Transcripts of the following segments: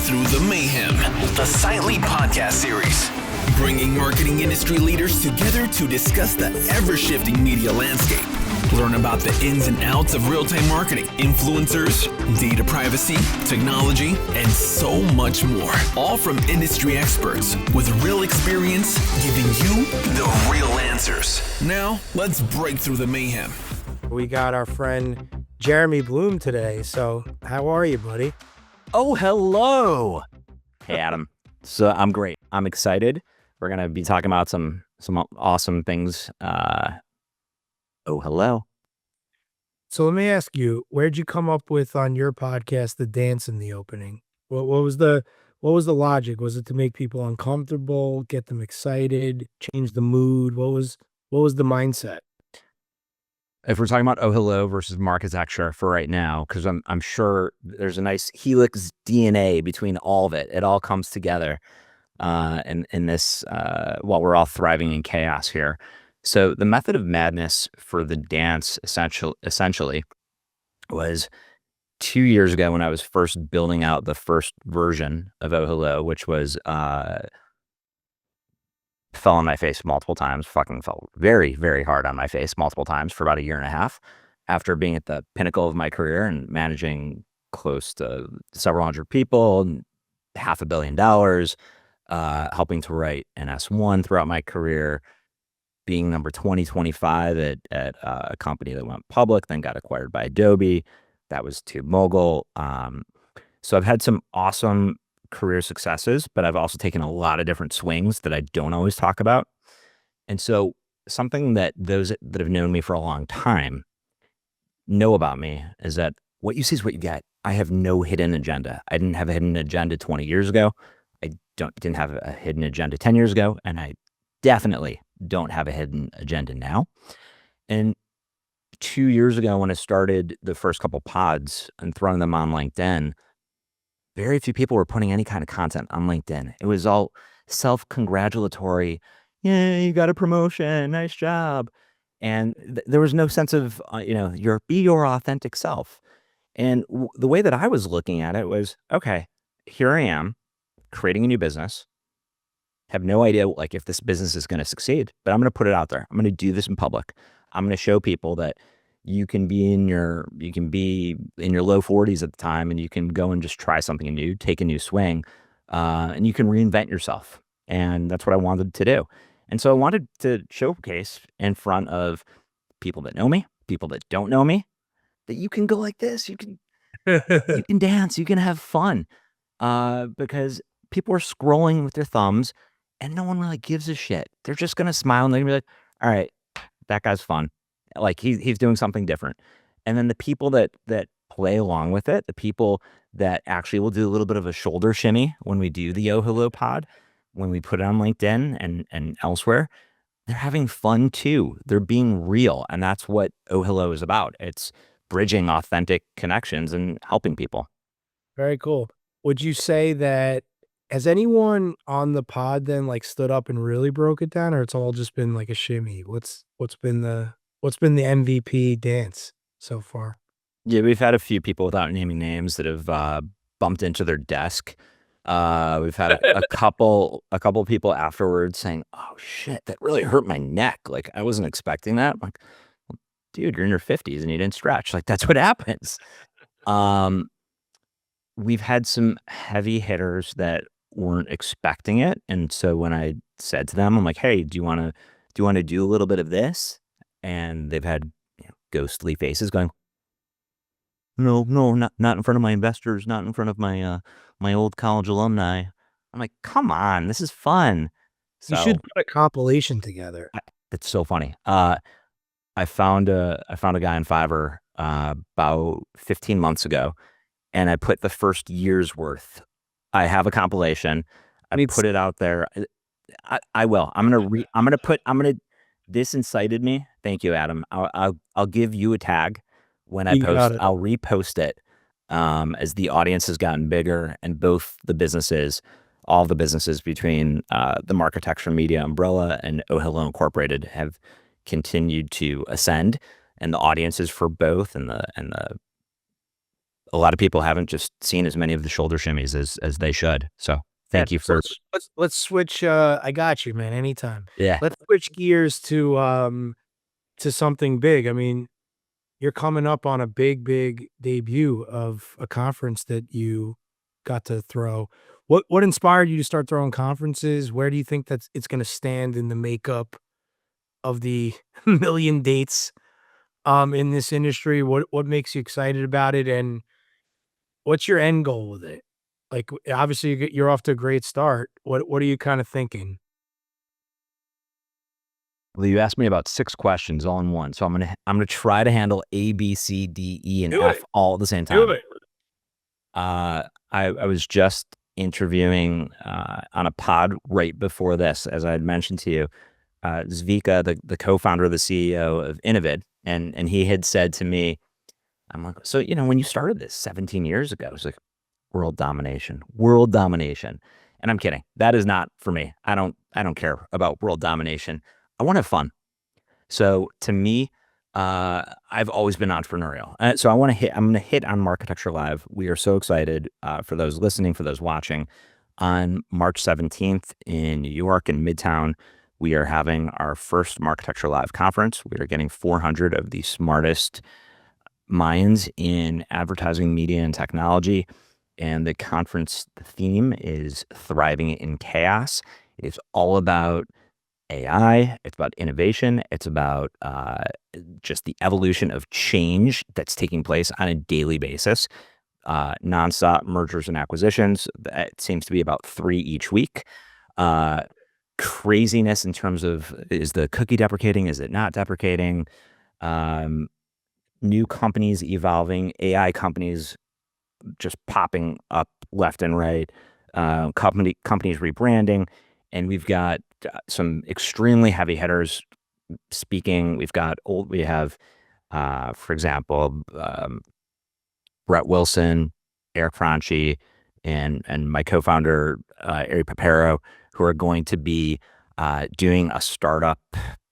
through the mayhem, the Silently podcast series, bringing marketing industry leaders together to discuss the ever-shifting media landscape. Learn about the ins and outs of real-time marketing, influencers, data privacy, technology, and so much more. All from industry experts with real experience, giving you the real answers. Now, let's break through the mayhem. We got our friend Jeremy Bloom today. So how are you, buddy? Oh, hello. Hey, Adam. So I'm great. I'm excited. We're going to be talking about some awesome things. Oh, hello. So let me ask you, where'd you come up with on your podcast the dance in the opening? What was the logic? Was it to make people uncomfortable, get them excited, change the mood? What was the mindset? If we're talking about OhHello versus Marketecture for right now, because I'm sure there's a nice helix DNA between all of it. It all comes together in this while we're all thriving in chaos here. So the method of madness for the dance essentially was 2 years ago when I was first building out the first version of OhHello, which was fell on my face multiple times, fucking fell very, very hard on my face multiple times for about 1.5 years after being at the pinnacle of my career and managing close to several hundred people and $500 million, helping to write an S1 throughout my career, being number 2025 at a company that went public, then got acquired by Adobe. That was TubeMogul. So I've had some awesome career successes, but I've also taken a lot of different swings that I don't always talk about. And so something that those that have known me for a long time know about me is that what you see is what you get. I have no hidden agenda. I didn't have a hidden agenda 20 years ago. I didn't have a hidden agenda 10 years ago. And I definitely don't have a hidden agenda now. And 2 years ago, when I started the first couple pods and throwing them on LinkedIn, very few people were putting any kind of content on LinkedIn. It was all self-congratulatory. Yeah, you got a promotion. Nice job. And there was no sense of, be your authentic self. And the way that I was looking at it was, okay, here I am creating a new business. Have no idea if this business is going to succeed, but I'm going to put it out there. I'm going to do this in public. I'm going to show people that you can be in your low 40s at the time, and you can go and just try something new, take a new swing, and you can reinvent yourself. And that's what I wanted to do. And so I wanted to showcase in front of people that know me, people that don't know me, that you can go like this. You can you can dance, you can have fun, because people are scrolling with their thumbs. And no one really gives a shit. They're just going to smile and they're going to be like, all right, that guy's fun. Like he's doing something different. And then the people that play along with it, the people that actually will do a little bit of a shoulder shimmy when we do the OhHello pod, when we put it on LinkedIn and elsewhere, they're having fun too. They're being real. And that's what OhHello is about. It's bridging authentic connections and helping people. Very cool. Would you say that has anyone on the pod then stood up and really broke it down, or it's all just been like a shimmy? What's been the MVP dance so far? Yeah, we've had a few people without naming names that have bumped into their desk. We've had a couple people afterwards saying, "Oh shit, that really hurt my neck. Like I wasn't expecting that." I'm like, well, dude, you're in your 50s and you didn't stretch. Like that's what happens. We've had some heavy hitters that weren't expecting it, and so when I said to them, I'm like, "Hey, do you want to do a little bit of this?" And they've had ghostly faces going, "No, not in front of my investors, not in front of my my old college alumni." I'm like, "Come on, this is fun." So, you should put a compilation together. It's so funny. I found a guy on Fiverr about 15 months ago, and I put the first year's worth. I have a compilation. I put it out there. I will. This incited me. Thank you, Adam. I'll give you a tag when I post. I'll repost it as the audience has gotten bigger, and all the businesses between the Marketecture Media umbrella and OhHello Incorporated have continued to ascend, and the audiences for both and the a lot of people haven't just seen as many of the shoulder shimmies as they should. So thank you for let's switch. I got you, man. Anytime. yeah. Let's switch gears to something big. I mean, you're coming up on a big debut of a conference that you got to throw. What inspired you to start throwing conferences? Where do you think that it's going to stand in the makeup of the million dates in this industry? What makes you excited about it, and what's your end goal with it? Like, obviously, you're off to a great start. What are you kind of thinking? Well, you asked me about 6 questions all in one, so I'm gonna try to handle A, B, C, D, E, and Do F it. all at the same Do time. it. I was just interviewing on a pod right before this, as I had mentioned to you, Zvika, the co-founder, the CEO of Innovid, and he had said to me, I'm like, so when you started this 17 years ago, it's like world domination, and I'm kidding. That is not for me. I don't care about world domination. I want to have fun. So to me, I've always been entrepreneurial. So I'm going to hit on Marketecture Live. We are so excited for those listening, for those watching. On March 17th in New York in Midtown, we are having our first Marketecture Live conference. We are getting 400 of the smartest minds in advertising, media, and technology. And the conference theme is Thriving in Chaos. It's all about AI. It's about innovation. It's about just the evolution of change that's taking place on a daily basis. Nonstop mergers and acquisitions. It seems to be about 3 each week. Craziness in terms of, is the cookie deprecating? Is it not deprecating? New companies evolving, AI companies just popping up left and right, companies rebranding, and we've got some extremely heavy hitters speaking. We have, for example, Brett Wilson, Eric Franchi, and my co-founder, Ari Papero, who are going to be doing a startup,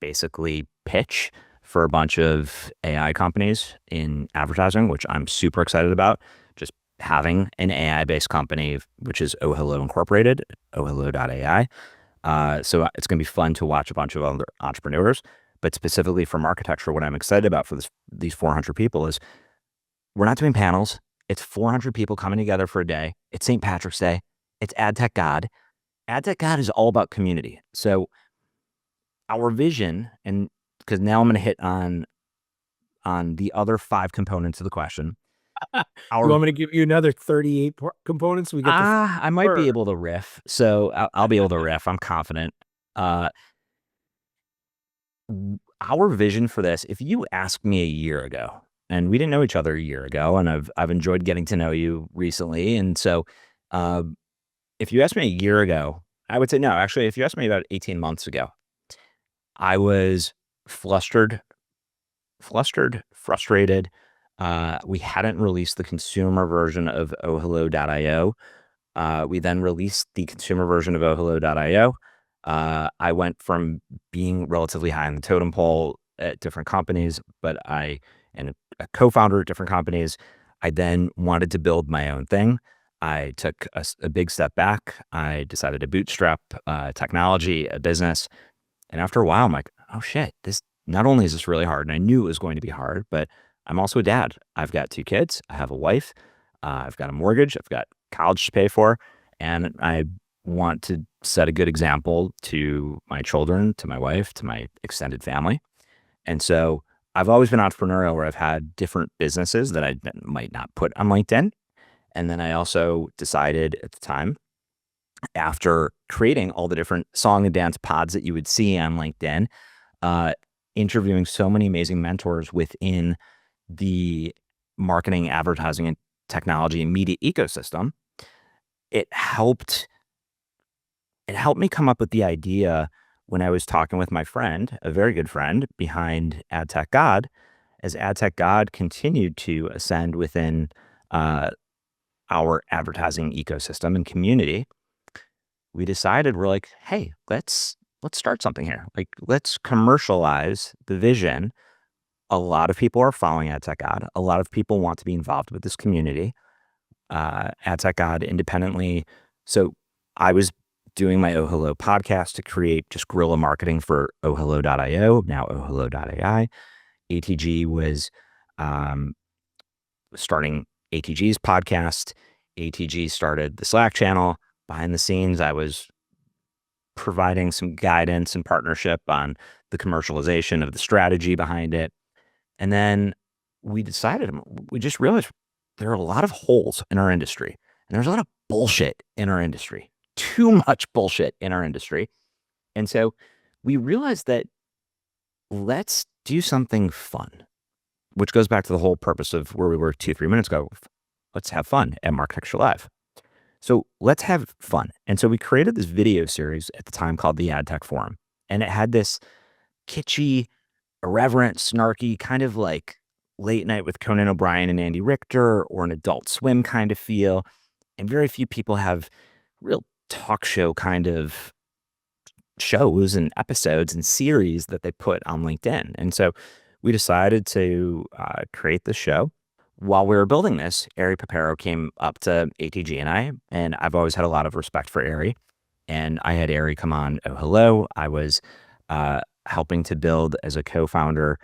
basically, pitch for a bunch of AI companies in advertising, which I'm super excited about. Just having an AI-based company, which is OhHello Incorporated, OhHello.ai. So it's going to be fun to watch a bunch of other entrepreneurs. But specifically for Marketecture, what I'm excited about for these 400 people is we're not doing panels. It's 400 people coming together for a day. It's St. Patrick's Day. It's AdTech God. AdTech God is all about community. So our vision, and because now I'm going to hit on the other 5 components of the question. You want me to give you another 38 components? We get I might be able to riff. So I'll be able to riff. I'm confident. Our vision for this, if you asked me a year ago, and we didn't know each other a year ago, and I've enjoyed getting to know you recently. And so if you asked me a year ago, I would say no. Actually, if you asked me about 18 months ago, I was flustered, frustrated. We hadn't released the consumer version of OhHello.io. We then released the consumer version of OhHello.io. I went from being relatively high on the totem pole at different companies, and a co-founder at different companies. I then wanted to build my own thing. I took a big step back. I decided to bootstrap technology, a business. And after a while, I'm like, oh shit, not only is this really hard, and I knew it was going to be hard, but I'm also a dad. I've got 2 kids. I have a wife. I've got a mortgage. I've got college to pay for. And I want to set a good example to my children, to my wife, to my extended family. And so I've always been entrepreneurial, where I've had different businesses that I might not put on LinkedIn. And then I also decided at the time, after creating all the different song and dance pods that you would see on LinkedIn, interviewing so many amazing mentors within the marketing, advertising, and technology and media ecosystem, it helped me come up with the idea when I was talking with my friend, a very good friend behind AdTech God, as AdTech God continued to ascend within our advertising ecosystem and community. We decided, we're like, hey, let's start something here. Like, let's commercialize the vision a lot of people are following AdTech God. A lot of people want to be involved with this community. AdTech God independently. So I was doing my OhHello podcast to create just guerrilla marketing for OhHello.io, now OhHello.ai. ATG was starting ATG's podcast. ATG started the Slack channel. Behind the scenes, I was providing some guidance and partnership on the commercialization of the strategy behind it. And then we just realized there are a lot of holes in our industry, and there's a lot of bullshit in our industry, too much bullshit in our industry. And so we realized that let's do something fun, which goes back to the whole purpose of where we were 2-3 minutes ago. Let's have fun at Marketecture Live. So let's have fun. And so we created this video series at the time called the AdTech Forum. And it had this kitschy, irreverent, snarky, kind of like Late Night with Conan O'Brien and Andy Richter, or an Adult Swim kind of feel. And very few people have real talk show kind of shows and episodes and series that they put on LinkedIn. And so we decided to create the show. While we were building this, Ari Papero came up to ATG and I've always had a lot of respect for Ari. And I had Ari come on OhHello. I was helping to build as a co-founder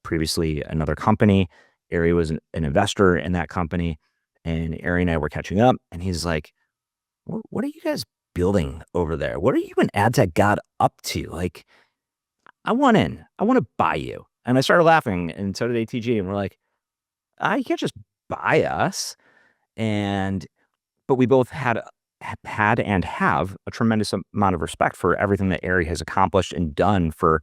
previously another company. Ari was an investor in that company, and Ari and I were catching up, and he's like, what are you guys building over there? What are you and AdTech God up to? Like, I want in. I want to buy you. And I started laughing, and so did ATG, and we're like, you can't just buy us. But we both had and have a tremendous amount of respect for everything that Ari has accomplished and done for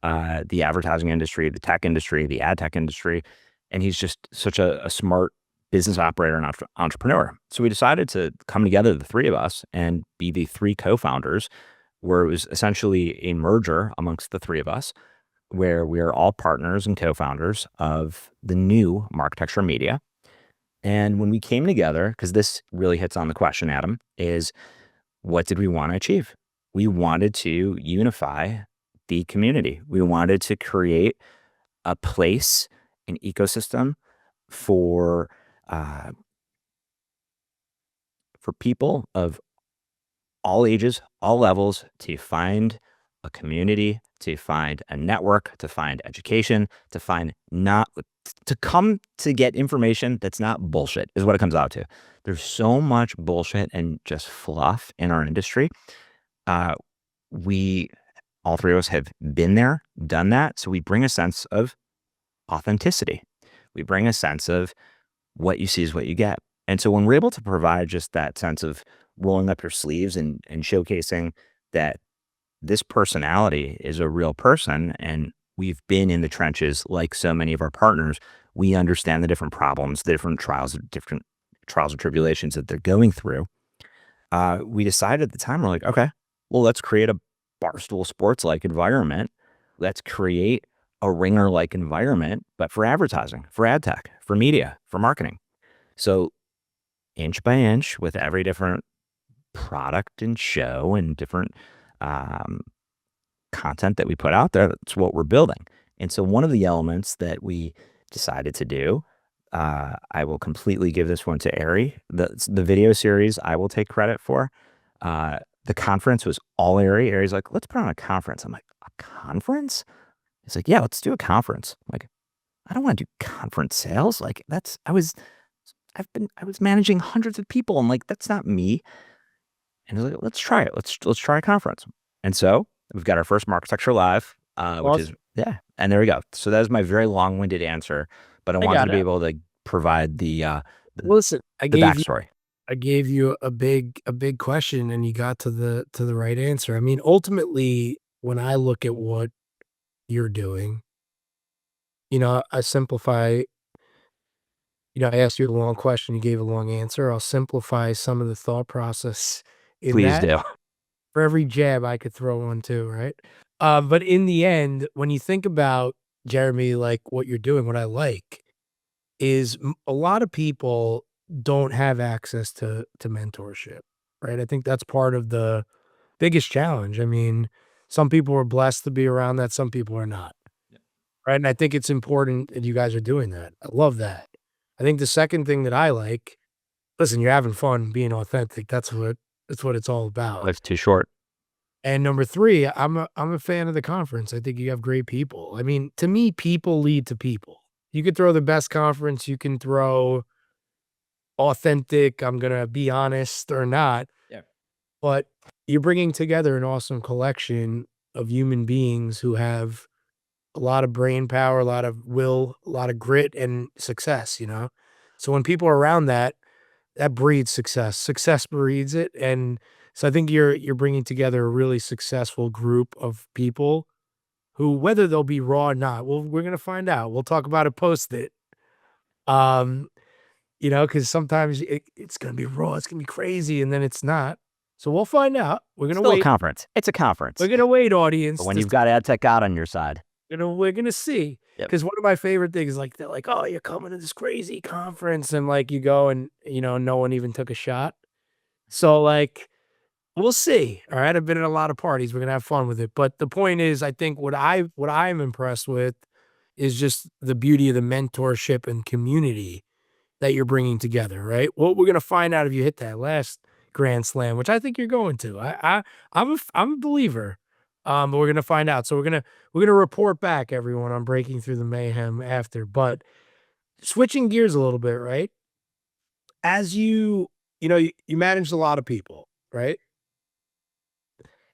the advertising industry, the tech industry, the ad tech industry. And he's just such a smart business operator and entrepreneur. So we decided to come together, the three of us, and be the three co-founders, where it was essentially a merger amongst the three of us, where we are all partners and co-founders of the new Marketecture Media. And when we came together, because this really hits on the question, Adam, is what did we want to achieve? We wanted to unify the community. We wanted to create a place, an ecosystem for people of all ages, all levels, to find a community, to find a network, to find education, to come to get information that's not bullshit, is what it comes out to. There's so much bullshit and just fluff in our industry. We, all three of us, have been there, done that. So we bring a sense of authenticity. We bring a sense of what you see is what you get. And so when we're able to provide just that sense of rolling up your sleeves and showcasing that this personality is a real person, and we've been in the trenches like so many of our partners, we understand the different problems, the different trials and tribulations that they're going through. We decided at the time, we're like, okay, well, let's create a Barstool Sports-like environment. Let's create a Ringer-like environment, but for advertising, for ad tech, for media, for marketing. So inch by inch, with every different product and show and different content that we put out there, that's what we're building. And so one of the elements that we decided to do, I will completely give this one to Ari. The video series I will take credit for. The conference was all Ari. Ari's like, let's put on a conference. I'm like, a conference? He's like, yeah, let's do a conference. I'm like, I don't want to do conference sales. Like, I was managing hundreds of people. I'm like, that's not me. And he's like, let's try it. Let's try a conference. And so we've got our first Marketecture Live, which is, yeah. And there we go. So that is my very long-winded answer, but I wanted to be able to provide the Listen, the backstory. I gave you a big question, and you got to the right answer. I mean, ultimately, when I look at what you're doing, I simplify. I asked you a long question, you gave a long answer. I'll simplify some of the thought process in Please that. do. For every jab, I could throw one too, right? But in the end, when you think about, Jeremy, like what you're doing, what I like is a lot of people don't have access to mentorship, right? I think that's part of the biggest challenge. I mean, some people are blessed to be around that, some people are not. right? And I think it's important that you guys are doing that. I love that. I think the second thing that I like, listen, you're having fun being authentic. That's what it's all about. Life's too short. And number 3, I'm a fan of the conference. I think you have great people. I mean, to me, people lead to people. You could throw the best conference, you can throw authentic, I'm gonna be honest or not. Yeah. But you're bringing together an awesome collection of human beings who have a lot of brain power, a lot of will, a lot of grit and success, you know? So when people are around that, that breeds success. Success breeds it. And so I think you're bringing together a really successful group of people who, whether they'll be raw or not, well, we're gonna find out. We'll talk about it post it. Um, you know, because sometimes it's gonna be raw, it's gonna be crazy, and then it's not. So we'll find out. We're gonna Still a wait. conference. It's a conference. We're gonna wait, audience. But when you've got adtech God on your side. We're gonna see. Yep. Because one of my favorite things, like they're like, "Oh, you're coming to this crazy conference," and like you go and no one even took a shot. So like, we'll see. All right, I've been at a lot of parties. We're gonna have fun with it. But the point is, I think what I'm impressed with is just the beauty of the mentorship and community that you're bringing together. Right. What we're gonna find out if you hit that last Grand Slam, which I think you're going to. I'm a believer. But we're gonna find out. So we're gonna report back, everyone, on breaking through the mayhem after. But switching gears a little bit, right? As you managed a lot of people, right?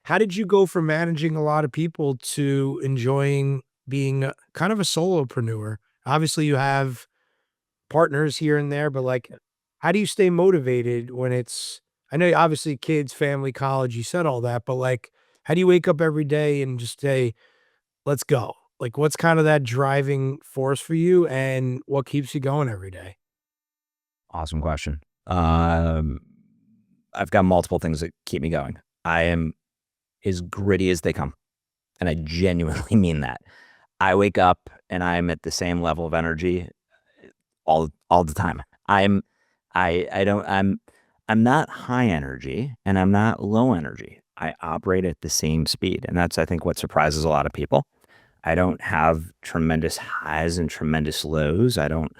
How did you go from managing a lot of people to enjoying being kind of a solopreneur? Obviously, you have partners here and there, but like, how do you stay motivated when I know obviously kids, family, college, you said all that, but like, how do you wake up every day and just say, let's go? Like, what's kind of that driving force for you and what keeps you going every day? Awesome question. I've got multiple things that keep me going. I am as gritty as they come. And I genuinely mean that. I wake up and I'm at the same level of energy all the time. I'm not high energy and I'm not low energy. I operate at the same speed. And that's, I think, what surprises a lot of people. I don't have tremendous highs and tremendous lows. I don't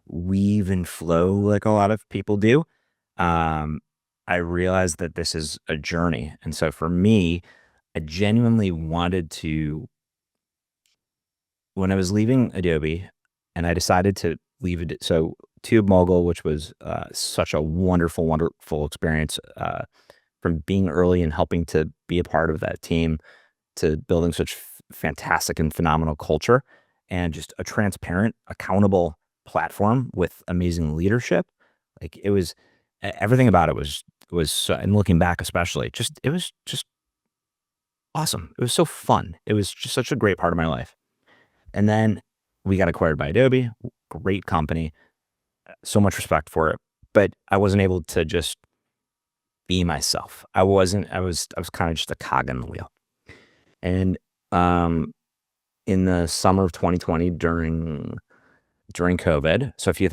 weave and flow like a lot of people do. I realize that this is a journey. And so for me, I genuinely wanted to, when I was leaving Adobe and I decided to leave it. So Tube Mogul, which was such a wonderful, wonderful experience, from being early and helping to be a part of that team to building such fantastic and phenomenal culture and just a transparent, accountable platform with amazing leadership. Like it was, everything about it was, and looking back especially, it was just awesome. It was so fun. It was just such a great part of my life. And then we got acquired by Adobe, great company, so much respect for it, but I wasn't able to just be myself. I was kind of just a cog in the wheel. And in the summer of 2020 during COVID, so a few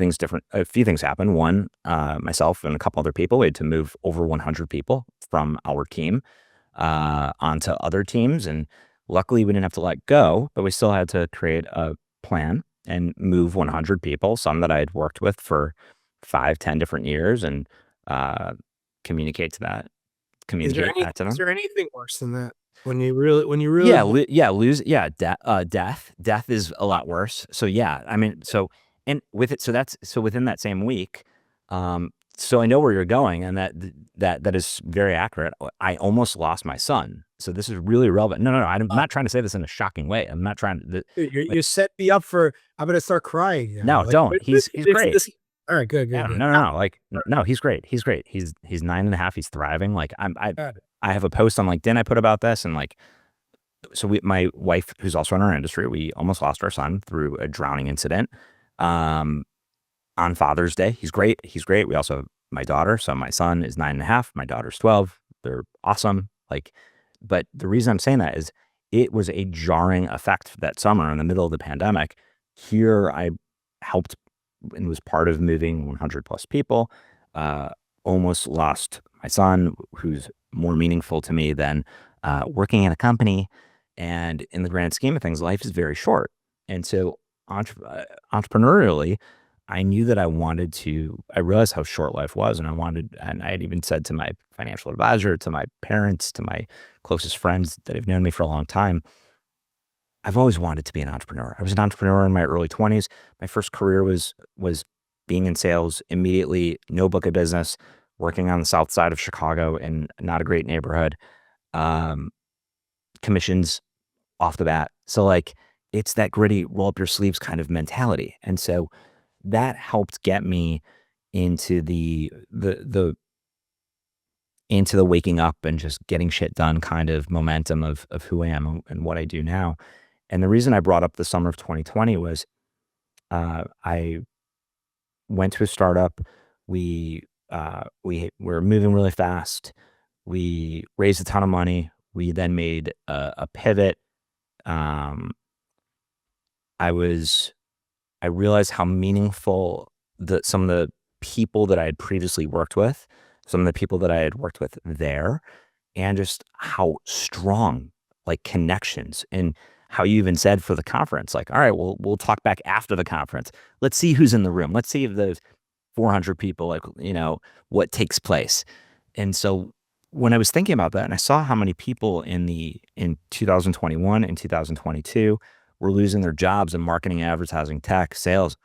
things happened. One, myself and a couple other people, we had to move over 100 people from our team onto other teams. And luckily we didn't have to let go, but we still had to create a plan and move 100 people, some that I had worked with for 5-10 different years, and communicate that to them. Is there anything worse than that? When you really death is a lot worse. So yeah, I mean, and with it, so within that same week, so I know where you're going, and that is very accurate. I almost lost my son. So this is really relevant. No, I'm not trying to say this in a shocking way. I'm not trying to. You set me up for. I'm gonna start crying. No, don't. He's great. All right, good. No. Like, no, he's great. He's great. He's 9.5. He's thriving. Like I have a post on LinkedIn I put about this, and like, so my wife, who's also in our industry, we almost lost our son through a drowning incident on Father's Day. He's great. We also have my daughter. So my son is 9.5. My daughter's 12. They're awesome. Like, but the reason I'm saying that is it was a jarring effect that summer in the middle of the pandemic. Here I helped and was part of moving 100 plus people, almost lost my son, who's more meaningful to me than working in a company. And in the grand scheme of things, life is very short. And so entrepreneurially, I knew that I realized how short life was. And I had even said to my financial advisor, to my parents, to my closest friends that have known me for a long time, I've always wanted to be an entrepreneur. I was an entrepreneur in my early 20s. My first career was being in sales immediately, no book of business, working on the south side of Chicago in not a great neighborhood, commissions off the bat. So like, it's that gritty, roll up your sleeves kind of mentality. And so that helped get me into the waking up and just getting shit done kind of momentum of who I am and what I do now. And the reason I brought up the summer of 2020 was I went to a startup. We were moving really fast. We raised a ton of money. We then made a pivot. I realized how meaningful some of the people that I had previously worked with, some of the people that I had worked with there, and just how strong like connections, and how you even said for the conference, like, all right, we'll talk back after the conference. Let's see who's in the room. Let's see if there's 400 people, like, what takes place. And so when I was thinking about that and I saw how many people in 2021 and 2022 were losing their jobs in marketing, advertising, tech, sales,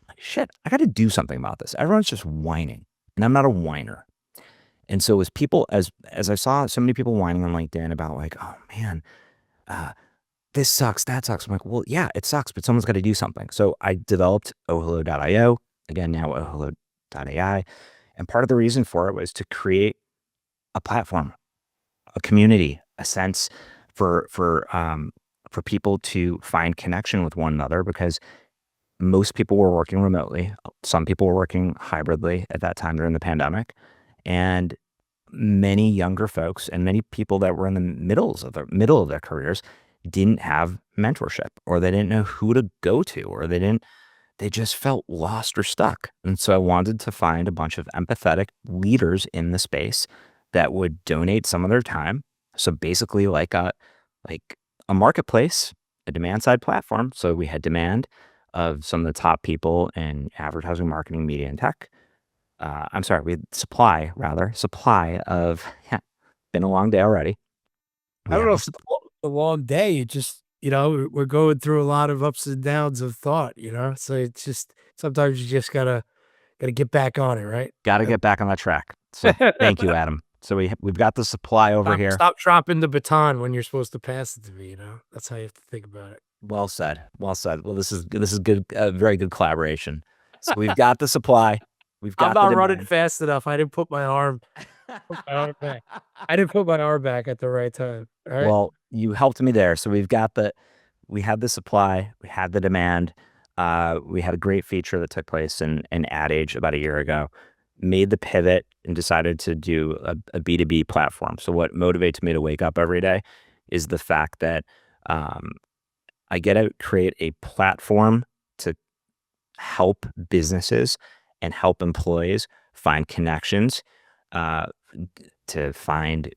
like, shit, I got to do something about this. Everyone's just whining, and I'm not a whiner. And so as I saw so many people whining on LinkedIn about like, oh man, this sucks, that sucks. I'm like, well, yeah, it sucks, but someone's got to do something. So I developed OhHello.io, again, now OhHello.ai. And part of the reason for it was to create a platform, a community, a sense for people to find connection with one another, because most people were working remotely. Some people were working hybridly at that time during the pandemic. And many younger folks and many people that were in the middle of their careers didn't have mentorship, or they didn't know who to go to, or they just felt lost or stuck. And so I wanted to find a bunch of empathetic leaders in the space that would donate some of their time. So basically like a marketplace, a demand side platform. So we had demand of some of the top people in advertising, marketing, media, and tech. We had supply of, been a long day already. I don't know if it's a long day. It just, we're going through a lot of ups and downs of thought, so it's just, sometimes you just gotta get back on it, right? Got to get back on that track. So thank you, Adam. So we've got the supply over here. Stop dropping the baton when you're supposed to pass it to me, that's how you have to think about it. Well said. Well, this is good, very good collaboration. So we've got the supply. We've got I'm not running fast enough. I didn't put my arm back. I didn't put my arm back at the right time. All right? Well, you helped me there. So we had the supply, we had the demand. We had a great feature that took place in Ad Age about a year ago. Made the pivot and decided to do a B2B platform. So what motivates me to wake up every day is the fact that I get to create a platform to help businesses and help employees find connections, to find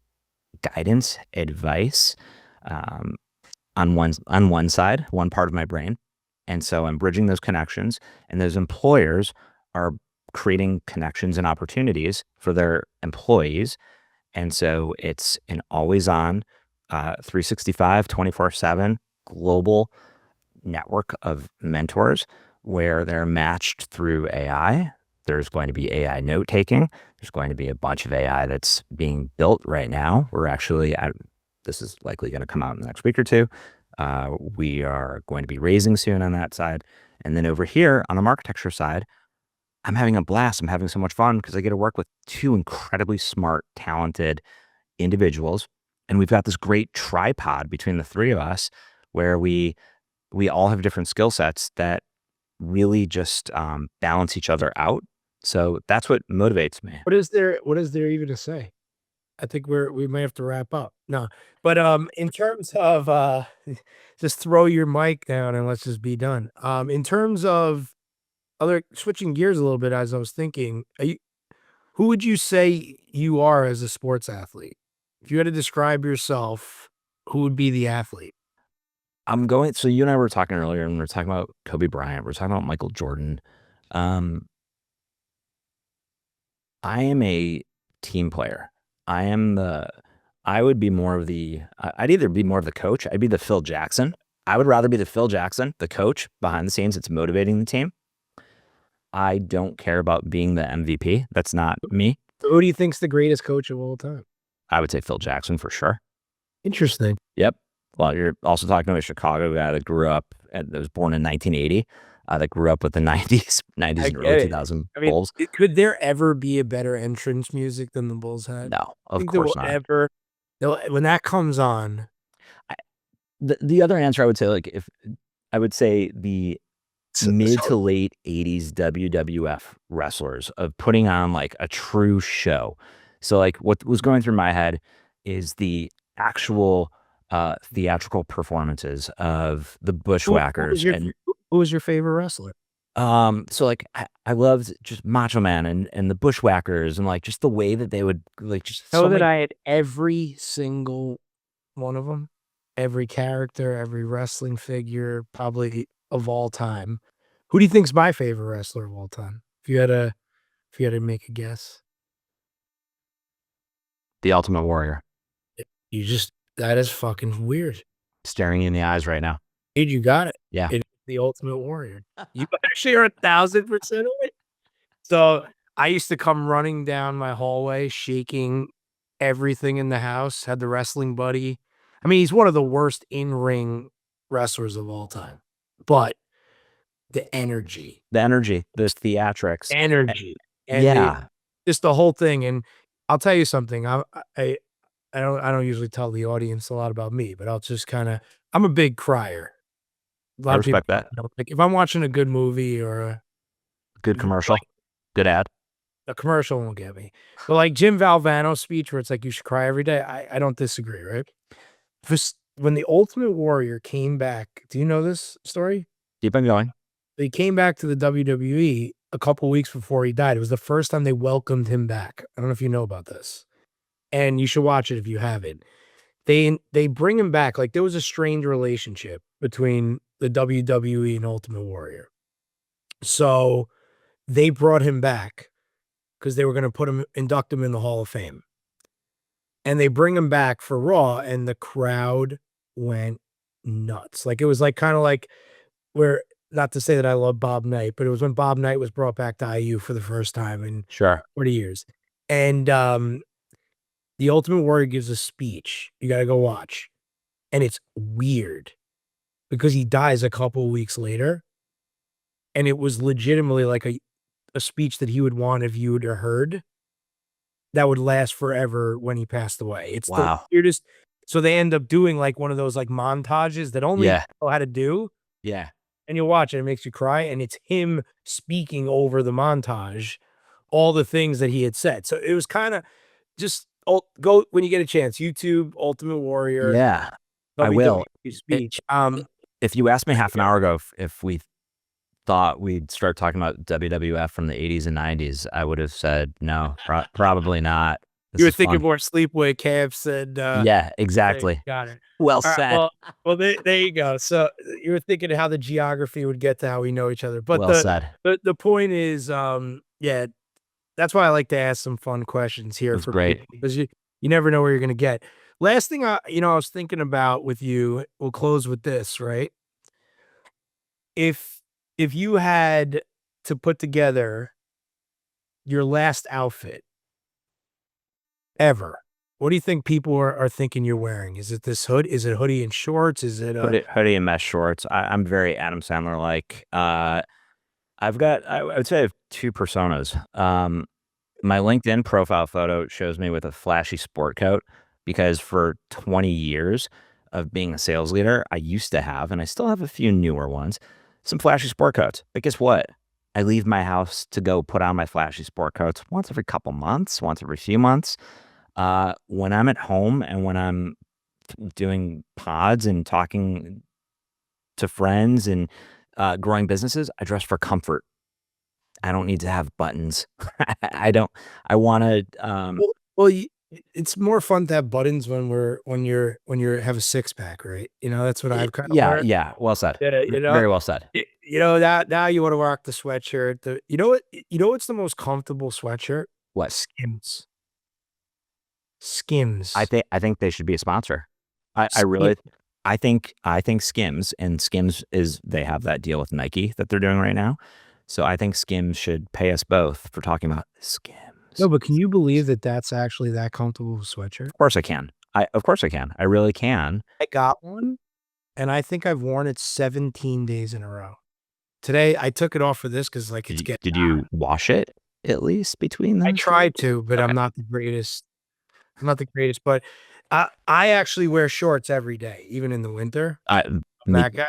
guidance, advice, on one side, one part of my brain. And so I'm bridging those connections, and those employers are creating connections and opportunities for their employees. And so it's an always on, 365, 24/7 global network of mentors where they're matched through AI. There's going to be AI note taking. There's going to be a bunch of AI that's being built right now. This is likely going to come out in the next week or two. We are going to be raising soon on that side. And then over here on the Marketecture side, I'm having a blast. I'm having so much fun because I get to work with two incredibly smart, talented individuals. And we've got this great tripod between the three of us where we all have different skill sets that really just balance each other out. So that's what motivates me. What is there even to say? I think we may have to wrap up. No, but in terms of just throw your mic down and let's just be done. In terms of switching gears a little bit, as I was thinking, who would you say you are as a sports athlete? If you had to describe yourself, who would be the athlete? I'm going. So you and I were talking earlier, and we were talking about Kobe Bryant. We're talking about Michael Jordan. I am a team player. I would be more of the. I'd either be more of the coach. I'd be the Phil Jackson. I would rather be the Phil Jackson, the coach behind the scenes. It's motivating the team. I don't care about being the MVP. That's not me. Who do you think's the greatest coach of all time? I would say Phil Jackson for sure. Interesting. Yep. Well, you're also talking to a Chicago guy that grew up and that was born in 1980, that grew up with the 90s and early 2000 Bulls. Could there ever be a better entrance music than the Bulls had? No, of course not. When that comes on. The other answer I would say, like, if I would say the mid to late 80s WWF wrestlers of putting on like a true show. So like what was going through my head is the actual theatrical performances of the Bushwhackers. Who was your favorite wrestler? So like I loved just Macho Man and the Bushwhackers and like just the way that they would like just I had every single one of them, every character, every wrestling figure, probably of all time. Who do you think's my favorite wrestler of all time? If you had to make a guess. The Ultimate Warrior. That is fucking weird. Staring you in the eyes right now. Dude, you got it. Yeah. It's the Ultimate Warrior. You actually are 1,000% of it. So I used to come running down my hallway, shaking everything in the house, had the wrestling buddy. I mean, he's one of the worst in-ring wrestlers of all time. But the energy. The theatrics. And just the whole thing. And I'll tell you something. I don't usually tell the audience a lot about me, but I'll just I'm a big crier. I respect that. Like if I'm watching a good movie or a good commercial, good ad. A commercial won't get me. But like Jim Valvano's speech where it's like you should cry every day, I don't disagree, right? When the Ultimate Warrior came back, do you know this story? Keep on going. He came back to the WWE a couple weeks before he died. It was the first time they welcomed him back. I don't know if you know about this. And you should watch it if you haven't. They bring him back. Like there was a strange relationship between the WWE and Ultimate Warrior. So they brought him back because they were going to induct him in the Hall of Fame. And they bring him back for Raw, and the crowd went nuts. Like it was like kind of like where, not to say that I love Bob Knight, but it was when Bob Knight was brought back to IU for the first time in 40 years. And the Ultimate Warrior gives a speech. You got to go watch. And it's weird because he dies a couple weeks later. And it was legitimately like a speech that he would want if you had heard that would last forever when he passed away. It's the weirdest. So they end up doing like one of those like montages that only people know how to do. Yeah. And you'll watch it. It makes you cry. And it's him speaking over the montage, all the things that he had said. So it was kind of just go when you get a chance. YouTube, Ultimate Warrior. Yeah, I will. Speech. If you asked me half an hour ago if we thought we'd start talking about WWF from the 80s and 90s, I would have said no, probably not. You were thinking more Sleepaway Camps and yeah, exactly. Got it. Well said. Well, there you go. So you were thinking how the geography would get to how we know each other. But well said. The point is, yeah, that's why I like to ask some fun questions here. That's great. Because you never know where you're going to get. Last thing I was thinking about with you, we'll close with this, right? If you had to put together your last outfit ever, what do you think people are thinking you're wearing? Is it this hood? Is it hoodie and shorts? Is it hoodie and mesh shorts? I'm very Adam Sandler like. I would say I have two personas. My LinkedIn profile photo shows me with a flashy sport coat because for 20 years of being a sales leader, I used to have, and I still have a few newer ones, some flashy sport coats. But guess what? I leave my house to go put on my flashy sport coats once every couple months, once every few months. When I'm at home and when I'm doing pods and talking to friends and growing businesses, I dress for comfort. I don't need to have buttons. I want to. It's more fun to have buttons when you have a six pack, right? That's what I've kind of Yeah, learned. yeah. Well said. Yeah, Very well said. now you want to rock the sweatshirt. You know what's the most comfortable sweatshirt? What? Skims. Skims. I think they should be a sponsor. I Skim- really, I think Skims, and Skims they have that deal with Nike that they're doing right now. So I think Skims should pay us both for talking about Skims. No, but can you believe that that's actually that comfortable of a sweatshirt? Of course I can. Of course I can. I really can. I got one, and I think I've worn it 17 days in a row. Today, I took it off for this because it's getting Did you wash it at least between them? I tried to, but I'm not the greatest. But I actually wear shorts every day, even in the winter. I'm that guy.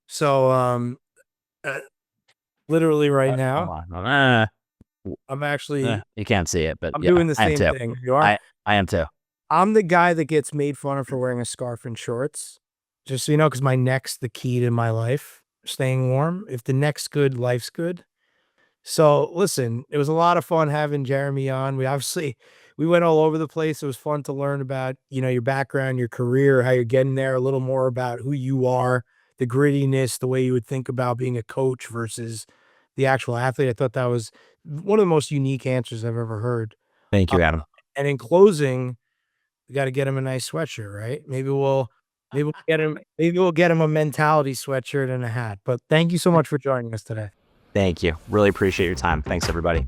So, literally right now, I'm actually. You can't see it, but I'm yeah, doing the I am same too. thing. You are? I am too. I'm the guy that gets made fun of for wearing a scarf and shorts. Just so you know, because my neck's the key to my life, staying warm. If the neck's good, life's good. So listen, it was a lot of fun having Jeremy on. We went all over the place. It was fun to learn about, your background, your career, how you're getting there, a little more about who you are, the grittiness, the way you would think about being a coach versus the actual athlete. I thought that was one of the most unique answers I've ever heard. Thank you, Adam. And in closing, we got to get him a nice sweatshirt, right? Maybe we'll get him a mentality sweatshirt and a hat. But thank you so much for joining us today. Thank you. Really appreciate your time. Thanks, everybody.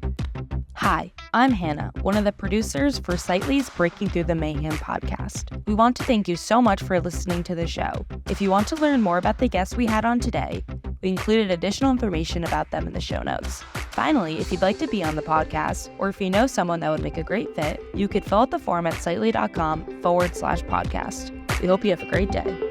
Hi, I'm Hannah, one of the producers for Sightly's Breaking Through the Mayhem podcast. We want to thank you so much for listening to the show. If you want to learn more about the guests we had on today, we included additional information about them in the show notes. Finally, if you'd like to be on the podcast, or if you know someone that would make a great fit, you could fill out the form at sightly.com/podcast. We hope you have a great day.